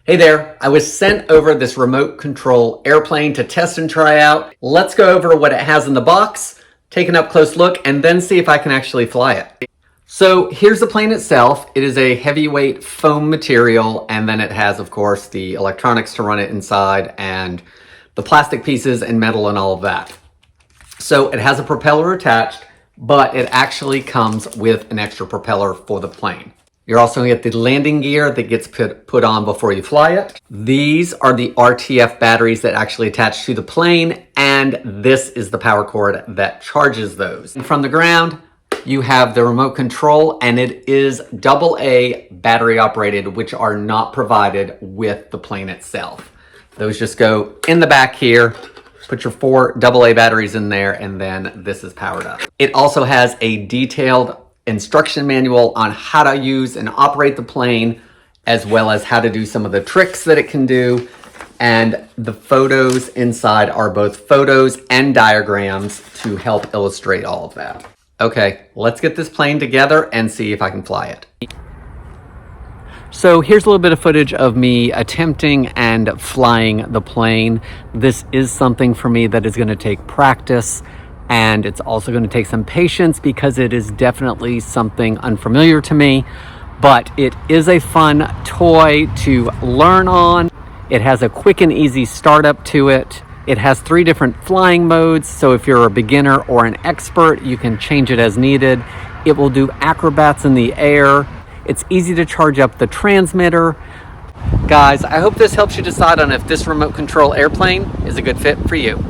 Hey there, I was sent over this remote control airplane to test and try out. Let's go over what it has in the box, take an up close look, and then see if I can actually fly it. So here's the plane itself. It is a heavyweight foam material, and then it has, of course, the electronics to run it inside and the plastic pieces and metal and all of that. So it has a propeller attached, but it actually comes with an extra propeller for the plane. You're also going to get the landing gear that gets put on before you fly it. These are the RTF batteries that actually attach to the plane, and this is the power cord that charges those. And from the ground, you have the remote control, and it is AA battery operated, which are not provided with the plane itself. Those just go in the back here. Put your 4 AA batteries in there, and then this is powered up. It also has a detailed instruction manual on how to use and operate the plane, as well as how to do some of the tricks that it can do. And the photos inside are both photos and diagrams to help illustrate all of that. Okay, let's get this plane together and see if I can fly it. So here's a little bit of footage of me attempting and flying the plane. This is something for me that is going to take practice, and it's also going to take some patience because it is definitely something unfamiliar to me, but it is a fun toy to learn on. It has a quick and easy startup to it. It has 3 different flying modes, so if you're a beginner or an expert, you can change it as needed. It will do acrobats in the air. It's easy to charge up the transmitter. Guys, I hope this helps you decide on if this remote control airplane is a good fit for you.